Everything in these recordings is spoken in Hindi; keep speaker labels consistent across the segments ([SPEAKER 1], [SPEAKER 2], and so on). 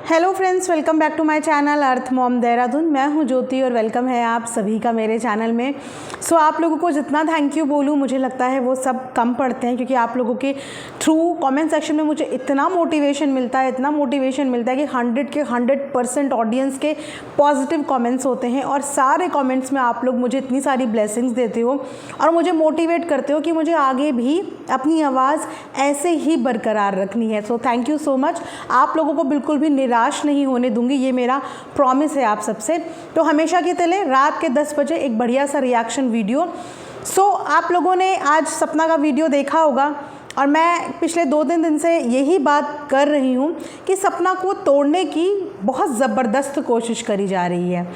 [SPEAKER 1] Hello friends, welcome back to my channel earth mom Dehradun. मैं हूं ज्योति और वेलकम है आप सभी का मेरे चैनल में। आप लोगों को जितना थैंक यू बोलूं मुझे लगता है वो सब कम पड़ते हैं, क्योंकि आप लोगों के थ्रू कमेंट सेक्शन में मुझे इतना मोटिवेशन मिलता है कि 100 के 100% ऑडियंस के पॉजिटिव कमेंट्स होते हैं और सारे कमेंट्स में आप लोग मुझे इतनी सारी ब्लेसिंग्स देते हो और मुझे मोटिवेट करते हो कि मुझे आगे भी अपनी आवाज़ ऐसे ही बरकरार रखनी है। So thank you so much. आप लोगों को बिल्कुल भी निराश नहीं होने दूंगी, ये मेरा प्रॉमिस है आप सबसे। तो हमेशा की तरह रात के 10 बजे एक बढ़िया सा रिएक्शन वीडियो। आप लोगों ने आज सपना का वीडियो देखा होगा और मैं पिछले 2-3 दिन से यही बात कर रही हूँ कि सपना को तोड़ने की बहुत ज़बरदस्त कोशिश करी जा रही है।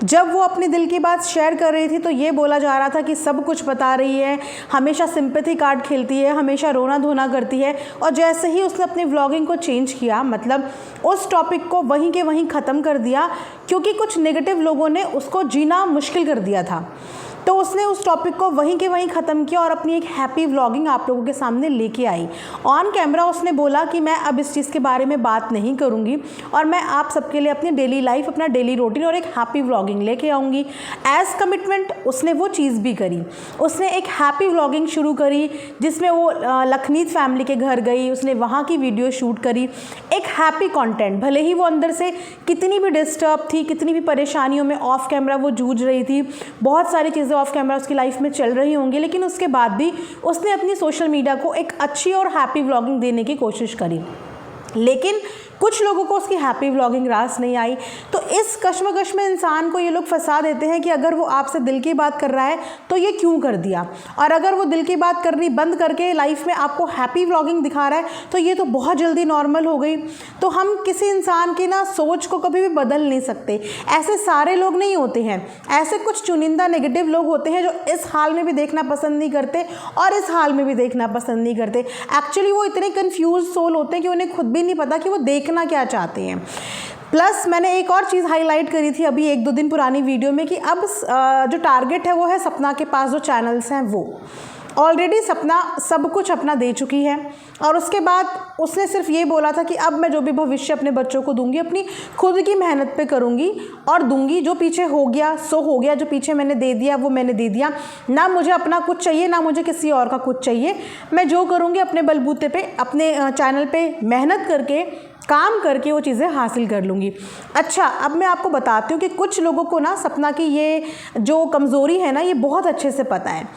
[SPEAKER 1] जब वो अपने दिल की बात शेयर कर रही थी तो ये बोला जा रहा था कि सब कुछ बता रही है, हमेशा सिंपैथी कार्ड खेलती है, हमेशा रोना धोना करती है। और जैसे ही उसने अपनी व्लॉगिंग को चेंज किया, मतलब उस टॉपिक को वहीं के वहीं ख़त्म कर दिया, क्योंकि कुछ नेगेटिव लोगों ने उसको जीना मुश्किल कर दिया था, तो उसने उस टॉपिक को वहीं के वहीं ख़त्म किया और अपनी एक हैप्पी व्लॉगिंग आप लोगों के सामने लेके आई। ऑन कैमरा उसने बोला कि मैं अब इस चीज़ के बारे में बात नहीं करूँगी और मैं आप सबके लिए अपनी डेली लाइफ, अपना डेली रूटीन और एक हैप्पी व्लॉगिंग लेके आऊँगी। एज़ कमिटमेंट उसने वो चीज़ भी करी। उसने एक हैप्पी व्लॉगिंग शुरू करी जिसमें वो लखनीत फैमिली के घर गई, उसने वहाँ की वीडियो शूट करी। एक हैप्पी कॉन्टेंट, भले ही वो अंदर से कितनी भी डिस्टर्ब थी, कितनी भी परेशानियों में ऑफ कैमरा वो जूझ रही थी, बहुत सारी चीज़ें ऑफ कैमरा उसकी लाइफ में चल रही होंगी, लेकिन उसके बाद भी उसने अपनी सोशल मीडिया को एक अच्छी और हैप्पी व्लॉगिंग देने की कोशिश करी। लेकिन कुछ लोगों को उसकी हैप्पी व्लॉगिंग रास नहीं आई। तो इस कश्मकश में इंसान को ये लोग फंसा देते हैं कि अगर वो आपसे दिल की बात कर रहा है तो ये क्यों कर दिया, और अगर वो दिल की बात करनी बंद करके लाइफ में आपको हैप्पी व्लॉगिंग दिखा रहा है तो ये तो बहुत जल्दी नॉर्मल हो गई। तो हम किसी इंसान की सोच को कभी भी बदल नहीं सकते। ऐसे सारे लोग नहीं होते हैं, ऐसे कुछ चुनिंदा नेगेटिव लोग होते हैं जो इस हाल में भी देखना पसंद नहीं करते और इस हाल में भी देखना पसंद नहीं करते। एक्चुअली वो इतने कन्फ्यूज सोल होते हैं कि उन्हें खुद भी नहीं पता कि वो देखना क्या चाहते हैं। प्लस मैंने एक और चीज़ हाईलाइट करी थी अभी 1-2 दिन पुरानी वीडियो में कि अब जो टारगेट है वो है सपना के पास जो चैनल्स हैं वो ऑलरेडी सपना सब कुछ अपना दे चुकी है। और उसके बाद उसने सिर्फ ये बोला था कि अब मैं जो भी भविष्य अपने बच्चों को दूंगी अपनी खुद की मेहनत पे करूंगी और दूंगी। जो पीछे हो गया सो हो गया, जो पीछे मैंने दे दिया वो मैंने दे दिया। ना मुझे अपना कुछ चाहिए, ना मुझे किसी और का कुछ चाहिए। मैं जो करूंगी अपने बलबूते पे, अपने चैनल पे मेहनत करके, काम करके वो चीज़ें हासिल कर लूँगी। अच्छा, अब मैं आपको बताती हूँ कि कुछ लोगों को सपना की ये जो कमज़ोरी है ये बहुत अच्छे से पता है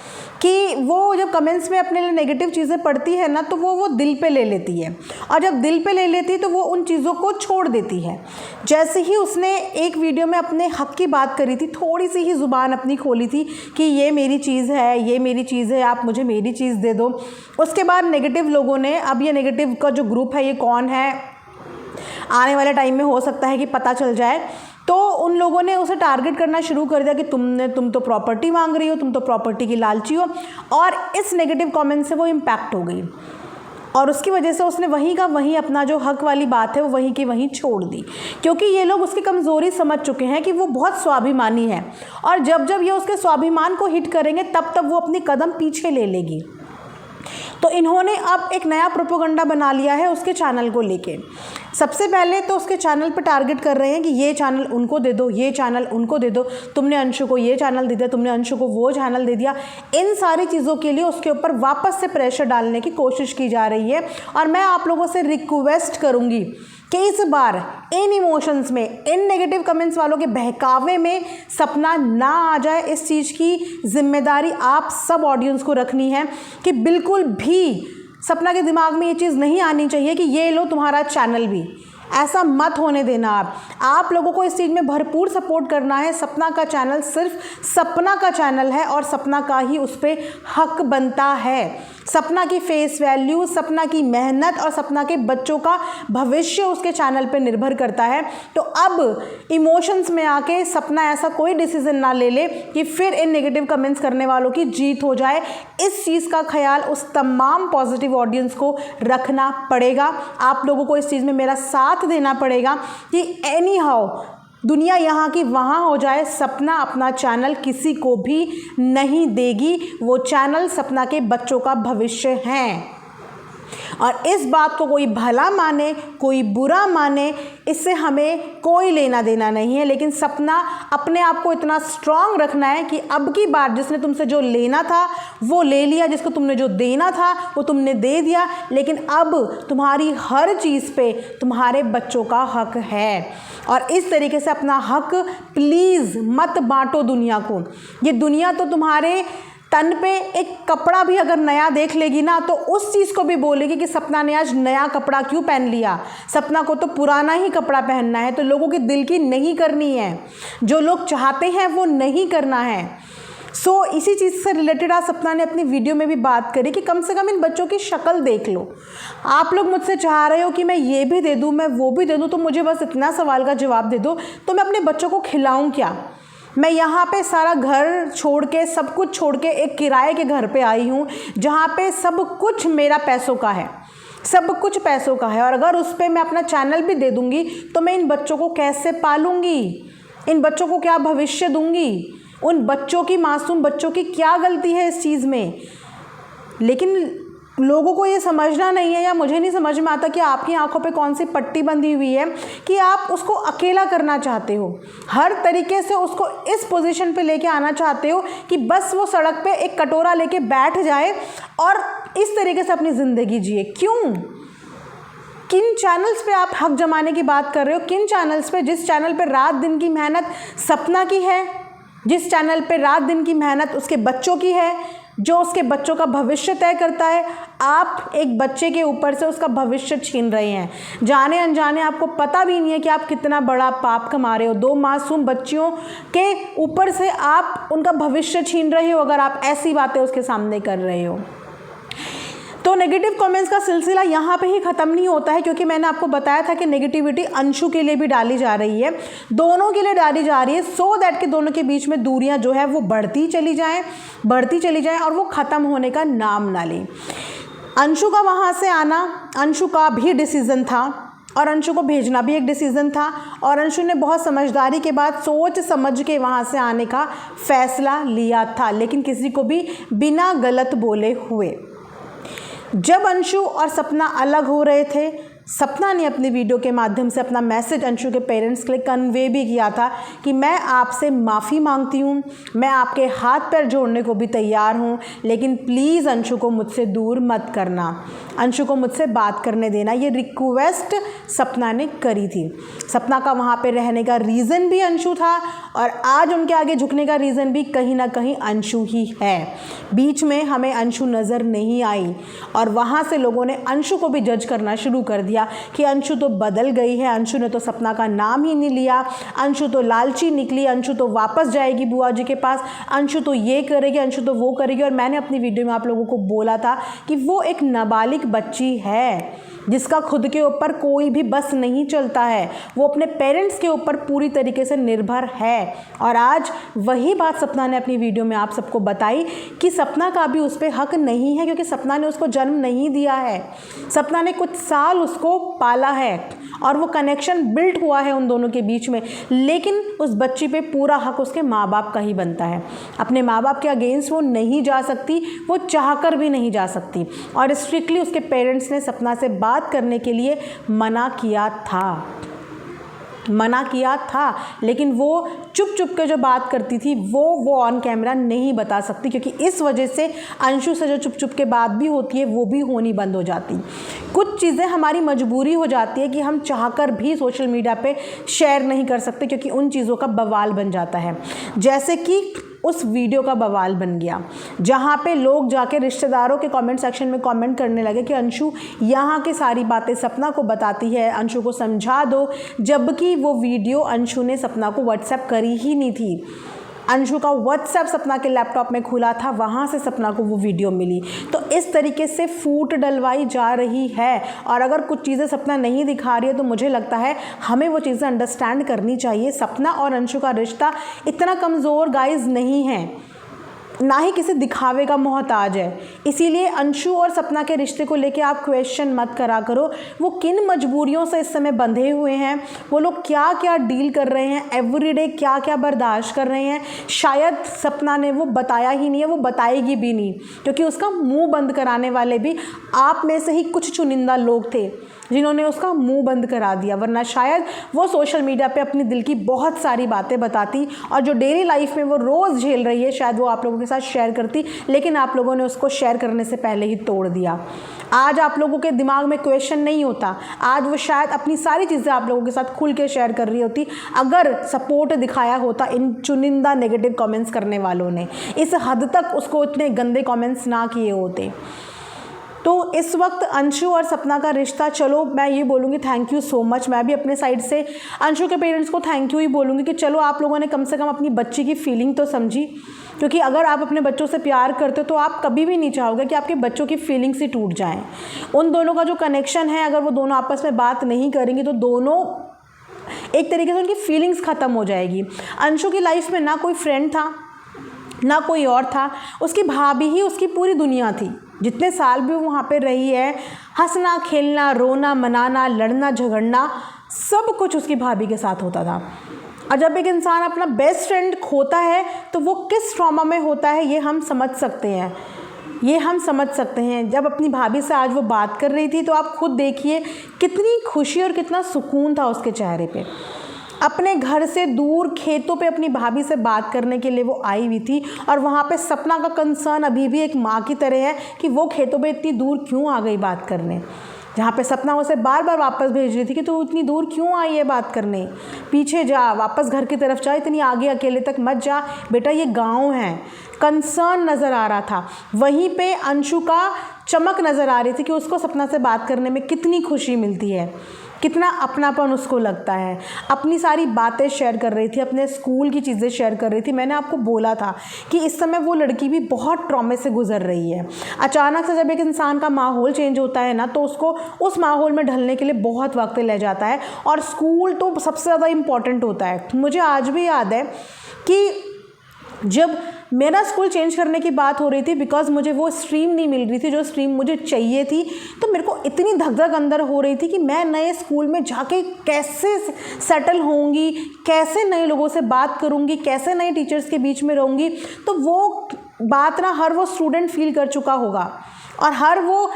[SPEAKER 1] कि वो जब कमेंट्स में अपने लिए नेगेटिव चीज़ें पढ़ती है तो वो दिल पे ले लेती है, और जब दिल पे ले लेती है तो वो उन चीज़ों को छोड़ देती है। जैसे ही उसने एक वीडियो में अपने हक़ की बात करी थी, थोड़ी सी ही ज़ुबान अपनी खोली थी कि ये मेरी चीज़ है, ये मेरी चीज़ है, आप मुझे मेरी चीज़ दे दो। उसके बाद नेगेटिव लोगों ने, अब ये नेगेटिव का जो ग्रुप है ये कौन है आने वाले टाइम में हो सकता है कि पता चल जाए, तो उन लोगों ने उसे टारगेट करना शुरू कर दिया कि तुम तो प्रॉपर्टी मांग रही हो, तुम तो प्रॉपर्टी की लालची हो। और इस नेगेटिव कमेंट से वो इम्पैक्ट हो गई और उसकी वजह से उसने वहीं का वहीं अपना जो हक वाली बात है वो वहीं की वहीं छोड़ दी, क्योंकि ये लोग उसकी कमज़ोरी समझ चुके हैं कि वो बहुत स्वाभिमानी है और जब जब ये उसके स्वाभिमान को हिट करेंगे तब तब वो अपनी कदम पीछे ले लेगी। तो इन्होंने अब एक नया प्रोपेगेंडा बना लिया है उसके चैनल को लेके। सबसे पहले तो उसके चैनल पर टारगेट कर रहे हैं कि ये चैनल उनको दे दो, ये चैनल उनको दे दो, तुमने अंशु को ये चैनल दे दिया, तुमने अंशु को वो चैनल दे दिया। इन सारी चीज़ों के लिए उसके ऊपर वापस से प्रेशर डालने की कोशिश की जा रही है। और मैं आप लोगों से रिक्वेस्ट करूँगी कि इस बार इन इमोशंस में, इन नेगेटिव कमेंट्स वालों के बहकावे में सपना ना आ जाए। इस चीज़ की जिम्मेदारी आप सब ऑडियंस को रखनी है कि बिल्कुल भी सपना के दिमाग में ये चीज़ नहीं आनी चाहिए कि ये लो तुम्हारा चैनल भी। ऐसा मत होने देना। आप लोगों को इस चीज़ में भरपूर सपोर्ट करना है। सपना का चैनल सिर्फ सपना का चैनल है और सपना का ही उस पर हक बनता है। सपना की फेस वैल्यू, सपना की मेहनत और सपना के बच्चों का भविष्य उसके चैनल पर निर्भर करता है। तो अब इमोशंस में आके सपना ऐसा कोई डिसीजन ना ले ले कि फिर इन नेगेटिव कमेंट्स करने वालों की जीत हो जाए। इस चीज़ का ख्याल उस तमाम पॉजिटिव ऑडियंस को रखना पड़ेगा। आप लोगों को इस चीज़ में मेरा साथ देना पड़ेगा कि एनी हाउ दुनिया यहाँ की वहाँ हो जाए, सपना अपना चैनल किसी को भी नहीं देगी। वो चैनल सपना के बच्चों का भविष्य है। और इस बात को कोई भला माने कोई बुरा माने, इससे हमें कोई लेना देना नहीं है। लेकिन सपना अपने आप को इतना स्ट्रांग रखना है कि अब की बार जिसने तुमसे जो लेना था वो ले लिया, जिसको तुमने जो देना था वो तुमने दे दिया, लेकिन अब तुम्हारी हर चीज़ पे तुम्हारे बच्चों का हक है। और इस तरीके से अपना हक प्लीज़ मत बांटो दुनिया को। ये दुनिया तो तुम्हारे तन पे एक कपड़ा भी अगर नया देख लेगी ना तो उस चीज़ को भी बोलेगी कि सपना ने आज नया कपड़ा क्यों पहन लिया, सपना को तो पुराना ही कपड़ा पहनना है। तो लोगों के दिल की नहीं करनी है, जो लोग चाहते हैं वो नहीं करना है। सो इसी चीज़ से रिलेटेड आज सपना ने अपनी वीडियो में भी बात करी कि कम से कम इन बच्चों की शक्ल देख लो। आप लोग मुझसे चाह रहे हो कि मैं ये भी दे दूँ मैं वो भी दे दूँ, तो मुझे बस इतना सवाल का जवाब दे दो, तो मैं अपने बच्चों को खिलाऊँ क्या? मैं यहाँ पे सारा घर छोड़ के सब कुछ छोड़ के एक किराए के घर पे आई हूँ जहाँ पे सब कुछ मेरा पैसों का है, सब कुछ पैसों का है। और अगर उस पर मैं अपना चैनल भी दे दूँगी तो मैं इन बच्चों को कैसे पालूँगी, इन बच्चों को क्या भविष्य दूँगी? उन बच्चों की, मासूम बच्चों की क्या गलती है इस चीज़ में? लेकिन लोगों को ये समझना नहीं है, या मुझे नहीं समझ में आता कि आपकी आंखों पे कौन सी पट्टी बंधी हुई है कि आप उसको अकेला करना चाहते हो, हर तरीके से उसको इस पोजीशन पे लेके आना चाहते हो कि बस वो सड़क पे एक कटोरा लेके बैठ जाए और इस तरीके से अपनी ज़िंदगी जिए। क्यों? किन चैनल्स पे आप हक जमाने की बात कर रहे हो? किन चैनल्स पे? जिस चैनल पे रात दिन की मेहनत सपना की है, जिस चैनल पे रात दिन की मेहनत उसके बच्चों की है, जो उसके बच्चों का भविष्य तय करता है, आप एक बच्चे के ऊपर से उसका भविष्य छीन रहे हैं। जाने अनजाने आपको पता भी नहीं है कि आप कितना बड़ा पाप कमा रहे हो। 2 मासूम बच्चियों के ऊपर से आप उनका भविष्य छीन रहे हो अगर आप ऐसी बातें उसके सामने कर रहे हो। तो नेगेटिव कमेंट्स का सिलसिला यहाँ पे ही ख़त्म नहीं होता है, क्योंकि मैंने आपको बताया था कि नेगेटिविटी अंशु के लिए भी डाली जा रही है, दोनों के लिए डाली जा रही है, सो दैट कि दोनों के बीच में दूरियाँ जो है वो बढ़ती चली जाएं और वो ख़त्म होने का नाम ना लें। अंशु का वहाँ से आना अंशु का भी डिसीज़न था और अंशु को भेजना भी एक डिसीज़न था, और अंशु ने बहुत समझदारी के बाद सोच समझ के वहाँ से आने का फ़ैसला लिया था, लेकिन किसी को भी बिना गलत बोले हुए। जब अंशु और सपना अलग हो रहे थे, सपना ने अपनी वीडियो के माध्यम से अपना मैसेज अंशु के पेरेंट्स के लिए कन्वे भी किया था कि मैं आपसे माफ़ी मांगती हूँ, मैं आपके हाथ पैर जोड़ने को भी तैयार हूँ, लेकिन प्लीज़ अंशु को मुझसे दूर मत करना, अंशु को मुझसे बात करने देना। ये रिक्वेस्ट सपना ने करी थी। सपना का वहाँ पे रहने का रीज़न भी अंशु था और आज उनके आगे झुकने का रीज़न भी कहीं ना कहीं अंशु ही है। बीच में हमें अंशु नज़र नहीं आई और वहाँ से लोगों ने अंशु को भी जज करना शुरू कर दिया कि अंशु तो बदल गई है, अंशु ने तो सपना का नाम ही नहीं लिया, अंशु तो लालची निकली, अंशु तो वापस जाएगी बुआ जी के पास, अंशु तो ये करेगी, अंशु तो वो करेगी। और मैंने अपनी वीडियो में आप लोगों को बोला था कि वो एक नाबालिग बच्ची है जिसका खुद के ऊपर कोई भी बस नहीं चलता है, वो अपने पेरेंट्स के ऊपर पूरी तरीके से निर्भर है। और आज वही बात सपना ने अपनी वीडियो में आप सबको बताई कि सपना का भी उस पर हक नहीं है, क्योंकि सपना ने उसको जन्म नहीं दिया है, सपना ने कुछ साल उसको पाला है और वो कनेक्शन बिल्ड हुआ है उन दोनों के बीच में, लेकिन उस बच्ची पे पूरा हक उसके माँ बाप का ही बनता है। अपने माँ बाप के अगेंस्ट वो नहीं जा सकती, वो चाहकर भी नहीं जा सकती। और स्ट्रिक्टली उसके पेरेंट्स ने सपना से बात करने के लिए मना किया था, लेकिन वो चुप चुप के जो बात करती थी वो ऑन कैमरा नहीं बता सकती, क्योंकि इस वजह से अंशु से जो चुप चुप के बात भी होती है वो भी होनी बंद हो जाती। कुछ चीज़ें हमारी मजबूरी हो जाती है कि हम चाहकर भी सोशल मीडिया पे शेयर नहीं कर सकते, क्योंकि उन चीज़ों का बवाल बन जाता है। जैसे कि उस वीडियो का बवाल बन गया जहाँ पे लोग जाके रिश्तेदारों के कमेंट सेक्शन में कमेंट करने लगे कि अंशु यहाँ की सारी बातें सपना को बताती है, अंशु को समझा दो, जबकि वो वीडियो अंशु ने सपना को व्हाट्सएप करी ही नहीं थी। अंशु का व्हाट्सएप सपना के लैपटॉप में खुला था, वहाँ से सपना को वो वीडियो मिली। तो इस तरीके से फूट डलवाई जा रही है, और अगर कुछ चीज़ें सपना नहीं दिखा रही है तो मुझे लगता है हमें वो चीज़ें अंडरस्टैंड करनी चाहिए। सपना और अंशु का रिश्ता इतना कमज़ोर गाइज नहीं है, ना ही किसी दिखावे का मोहताज है। इसीलिए अंशु और सपना के रिश्ते को लेके आप क्वेश्चन मत करा करो। वो किन मजबूरियों से इस समय बंधे हुए हैं, वो लोग क्या क्या डील कर रहे हैं, एवरीडे क्या क्या बर्दाश्त कर रहे हैं, शायद सपना ने वो बताया ही नहीं है, वो बताएगी भी नहीं, क्योंकि उसका मुंह बंद कराने वाले भी आप में से ही कुछ चुनिंदा लोग थे जिन्होंने उसका मुंह बंद करा दिया, वरना शायद वो सोशल मीडिया पे अपनी दिल की बहुत सारी बातें बताती और जो डेली लाइफ में वो रोज़ झेल रही है शायद वो आप लोगों के साथ शेयर करती, लेकिन आप लोगों ने उसको शेयर करने से पहले ही तोड़ दिया। आज आप लोगों के दिमाग में क्वेश्चन नहीं होता, आज वो शायद अपनी सारी चीज़ें आप लोगों के साथ खुल के शेयर कर रही होती अगर सपोर्ट दिखाया होता इन चुनिंदा नेगेटिव कमेंट्स करने वालों ने, इस हद तक उसको इतने गंदे कमेंट्स ना किए होते। तो इस वक्त अंशु और सपना का रिश्ता, चलो मैं ये बोलूँगी थैंक यू सो मच। मैं भी अपने साइड से अंशु के पेरेंट्स को थैंक यू ही बोलूँगी कि चलो आप लोगों ने कम से कम अपनी बच्ची की फीलिंग तो समझी, क्योंकि अगर आप अपने बच्चों से प्यार करते हो तो आप कभी भी नहीं चाहोगे कि आपके बच्चों की फीलिंग्स ही टूट जाएँ। उन दोनों का जो कनेक्शन है, अगर वो दोनों आपस में बात नहीं करेंगे तो दोनों एक तरीके से उनकी फीलिंग्स ख़त्म हो जाएगी। अंशु की लाइफ में ना कोई फ्रेंड था ना कोई और था, उसकी भाभी ही उसकी पूरी दुनिया थी। जितने साल भी वो वहाँ पे रही है, हंसना खेलना रोना मनाना लड़ना झगड़ना सब कुछ उसकी भाभी के साथ होता था। और जब एक इंसान अपना बेस्ट फ्रेंड खोता है तो वो किस ट्रॉमा में होता है ये हम समझ सकते हैं, जब अपनी भाभी से आज वो बात कर रही थी तो आप खुद देखिए कितनी खुशी और कितना सुकून था उसके चेहरे पे। अपने घर से दूर खेतों पे अपनी भाभी से बात करने के लिए वो आई हुई थी, और वहाँ पे सपना का कंसर्न अभी भी एक माँ की तरह है कि वो खेतों पे इतनी दूर क्यों आ गई बात करने, जहाँ पे सपना उसे बार बार वापस भेज रही थी कि तू इतनी दूर क्यों आई है बात करने, पीछे जा, वापस घर की तरफ जा, इतनी आगे अकेले तक मत जा बेटा, ये गाँव है। कंसर्न नज़र आ रहा था। वहीं पे अंशु का चमक नज़र आ रही थी कि उसको सपना से बात करने में कितनी खुशी मिलती है, कितना अपनापन उसको लगता है। अपनी सारी बातें शेयर कर रही थी, अपने स्कूल की चीज़ें शेयर कर रही थी। मैंने आपको बोला था कि इस समय वो लड़की भी बहुत ट्रॉमे से गुजर रही है। अचानक से जब एक इंसान का माहौल चेंज होता है ना, तो उसको उस माहौल में ढलने के लिए बहुत वक्त लग जाता है, और स्कूल तो सबसे ज़्यादा इम्पॉर्टेंट होता है। मुझे आज भी याद है कि जब मेरा स्कूल चेंज करने की बात हो रही थी, बिकॉज़ मुझे वो स्ट्रीम नहीं मिल रही थी जो स्ट्रीम मुझे चाहिए थी, तो मेरे को इतनी धक धक अंदर हो रही थी कि मैं नए स्कूल में जाके कैसे सेटल होंगी, कैसे नए लोगों से बात करूँगी, कैसे नए टीचर्स के बीच में रहूँगी। तो वो बात ना हर वो स्टूडेंट फील कर चुका होगा, और हर वो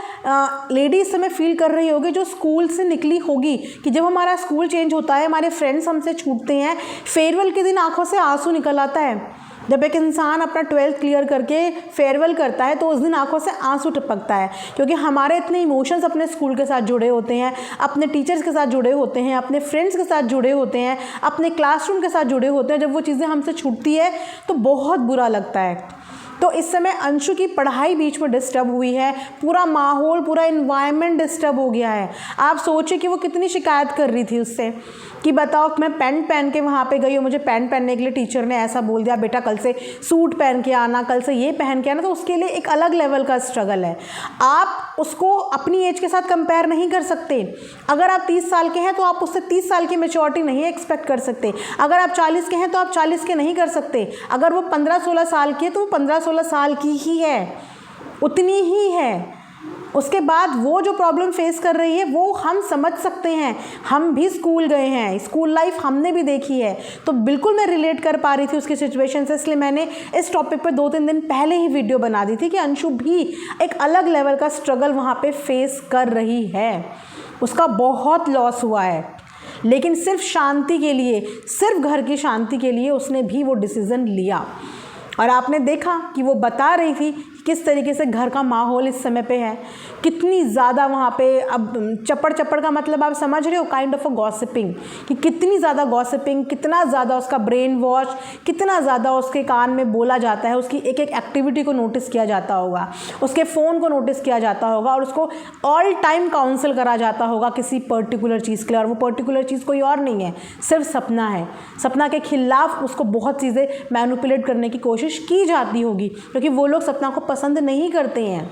[SPEAKER 1] लेडी इस समय फील कर रही होगी जो स्कूल से निकली होगी कि जब हमारा स्कूल चेंज होता है, हमारे फ्रेंड्स हमसे छूटते हैं, फेयरवेल के दिन आंखों से आंसू निकल आता है। जब एक इंसान अपना 12th क्लियर करके फेयरवेल करता है तो उस दिन आंखों से आंसू टपकता है, क्योंकि हमारे इतने इमोशंस अपने स्कूल के साथ जुड़े होते हैं, अपने टीचर्स के साथ जुड़े होते हैं, अपने फ्रेंड्स के साथ जुड़े होते हैं, अपने क्लासरूम के साथ जुड़े होते हैं। जब वो चीज़ें हमसे छूटती है तो बहुत बुरा लगता है। तो इस समय अंशु की पढ़ाई बीच में डिस्टर्ब हुई है, पूरा माहौल, पूरा इन्वायरमेंट डिस्टर्ब हो गया है। आप सोचिए कि वो कितनी शिकायत कर रही थी उससे कि बताओ मैं पैंट पहन के वहाँ पे गई हूँ, मुझे पैंट पहनने के लिए टीचर ने ऐसा बोल दिया, बेटा कल से सूट पहन के आना, कल से ये पहन के आना। तो उसके लिए एक अलग लेवल का स्ट्रगल है। आप उसको अपनी एज के साथ कंपेयर नहीं कर सकते। अगर आप 30 साल के हैं तो आप उससे 30 साल की मैच्योरिटी नहीं एक्सपेक्ट कर सकते। अगर आप 40 के हैं तो आप 40 के नहीं कर सकते। अगर वो 15-16 साल की है तो वो 15-16 साल की ही है, उतनी ही है। उसके बाद वो जो प्रॉब्लम फेस कर रही है वो हम समझ सकते हैं, हम भी स्कूल गए हैं, स्कूल लाइफ हमने भी देखी है, तो बिल्कुल मैं रिलेट कर पा रही थी उसकी सिचुएशन से। इसलिए मैंने इस टॉपिक पे 2-3 दिन पहले ही वीडियो बना दी थी कि अंशु भी एक अलग लेवल का स्ट्रगल वहाँ पे फेस कर रही है। उसका बहुत लॉस हुआ है, लेकिन सिर्फ शांति के लिए, सिर्फ घर की शांति के लिए उसने भी वो डिसीज़न लिया। और आपने देखा कि वो बता रही थी किस तरीके से घर का माहौल इस समय पे है, कितनी ज़्यादा वहाँ पे, अब चप्पड़ चप्पड़ का मतलब आप समझ रहे हो, काइंड ऑफ अ गॉसिपिंग, कि कितनी ज़्यादा गॉसिपिंग, कितना ज़्यादा उसका ब्रेन वॉश, कितना ज़्यादा उसके कान में बोला जाता है, उसकी एक एक एक्टिविटी को नोटिस किया जाता होगा, उसके फ़ोन को नोटिस किया जाता होगा, और उसको ऑल टाइम काउंसिल करा जाता होगा किसी पर्टिकुलर चीज़ के लिए। और वो पर्टिकुलर चीज़ कोई और नहीं है, सिर्फ सपना है। सपना के खिलाफ उसको बहुत चीज़ें मैनिपुलेट करने की कोशिश की जाती होगी, क्योंकि वो लोग सपना को पसंद नहीं करते हैं।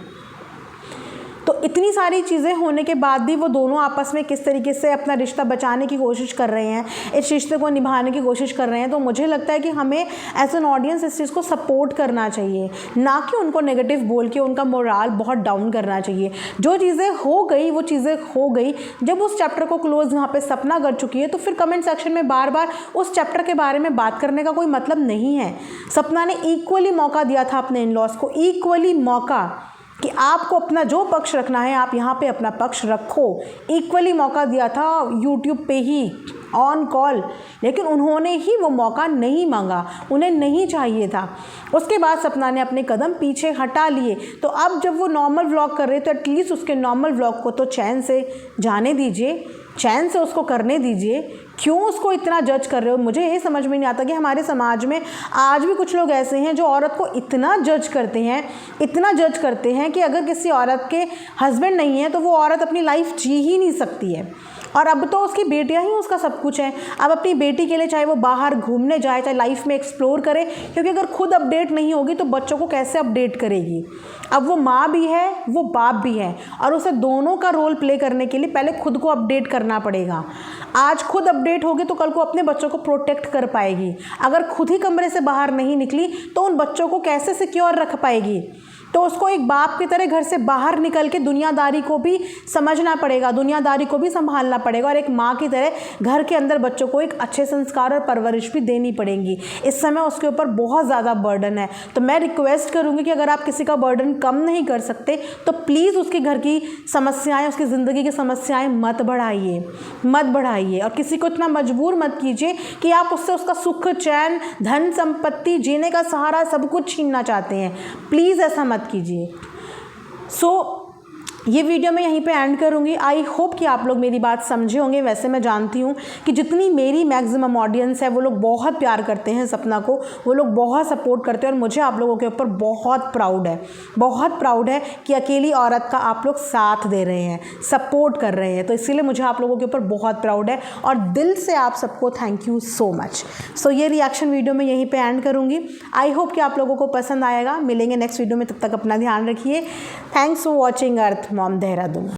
[SPEAKER 1] तो इतनी सारी चीज़ें होने के बाद भी वो दोनों आपस में किस तरीके से अपना रिश्ता बचाने की कोशिश कर रहे हैं, इस रिश्ते को निभाने की कोशिश कर रहे हैं। तो मुझे लगता है कि हमें एज एन ऑडियंस इस चीज़ को सपोर्ट करना चाहिए, ना कि उनको नेगेटिव बोल के उनका मोराल बहुत डाउन करना चाहिए। जो चीज़ें हो गई वो चीज़ें हो गई। जब उस चैप्टर को क्लोज वहाँ पे सपना कर चुकी है तो फिर कमेंट सेक्शन में बार बार उस चैप्टर के बारे में बात करने का कोई मतलब नहीं है। सपना ने इक्वली मौका दिया था अपने इन लॉज को, इक्वली मौका कि आपको अपना जो पक्ष रखना है आप यहाँ पे अपना पक्ष रखो। इक्वली मौका दिया था यूट्यूब पे ही ऑन कॉल, लेकिन उन्होंने ही वो मौका नहीं मांगा, उन्हें नहीं चाहिए था। उसके बाद सपना ने अपने कदम पीछे हटा लिए। तो अब जब वो नॉर्मल व्लॉग कर रहे तो एटलीस्ट उसके नॉर्मल व्लॉग को तो चैन से जाने दीजिए, चैन से उसको करने दीजिए। क्यों उसको इतना जज कर रहे हो? मुझे ये समझ में नहीं आता कि हमारे समाज में आज भी कुछ लोग ऐसे हैं जो औरत को इतना जज करते हैं, इतना जज करते हैं कि अगर किसी औरत के हस्बैंड नहीं है तो वो औरत अपनी लाइफ जी ही नहीं सकती है। और अब तो उसकी बेटियां ही उसका सब कुछ है। अब अपनी बेटी के लिए चाहे वो बाहर घूमने जाए, चाहे लाइफ में एक्सप्लोर करे, क्योंकि अगर खुद अपडेट नहीं होगी तो बच्चों को कैसे अपडेट करेगी। अब वो माँ भी है, वो बाप भी है, और उसे दोनों का रोल प्ले करने के लिए पहले खुद को अपडेट करना पड़ेगा। आज खुद अपडेट होगी तो कल को अपने बच्चों को प्रोटेक्ट कर पाएगी। अगर खुद ही कमरे से बाहर नहीं निकली तो उन बच्चों को कैसे सिक्योर रख पाएगी? तो उसको एक बाप की तरह घर से बाहर निकल के दुनियादारी को भी समझना पड़ेगा, दुनियादारी को भी संभालना पड़ेगा, और एक माँ की तरह घर के अंदर बच्चों को एक अच्छे संस्कार और परवरिश भी देनी पड़ेगी। इस समय उसके ऊपर बहुत ज़्यादा बर्डन है। तो मैं रिक्वेस्ट करूँगी कि अगर आप किसी का बर्डन कम नहीं कर सकते तो प्लीज़ उसके घर की समस्याएँ, उसकी ज़िंदगी की समस्याएँ मत बढ़ाइए, मत बढ़ाइए। और किसी को इतना मजबूर मत कीजिए कि आप उससे उसका सुख, चैन, धन संपत्ति, जीने का सहारा सब कुछ छीनना चाहते हैं। प्लीज़ ऐसा मत कीजिए। ये वीडियो मैं यहीं पे एंड करूँगी। आई होप कि आप लोग मेरी बात समझे होंगे। वैसे मैं जानती हूँ कि जितनी मेरी मैक्सिमम ऑडियंस है वो लोग बहुत प्यार करते हैं सपना को, वो लोग बहुत सपोर्ट करते हैं, और मुझे आप लोगों के ऊपर बहुत प्राउड है, बहुत प्राउड है कि अकेली औरत का आप लोग साथ दे रहे हैं, सपोर्ट कर रहे हैं। तो इसीलिए मुझे आप लोगों के ऊपर बहुत प्राउड है, और दिल से आप सबको थैंक यू सो मच। ये रिएक्शन वीडियो मैं यहीं पर एंड करूँगी। आई होप कि आप लोगों को पसंद आएगा। मिलेंगे नेक्स्ट वीडियो में, तब तक अपना ध्यान रखिए। Thanks for watching earth mom Dehradun.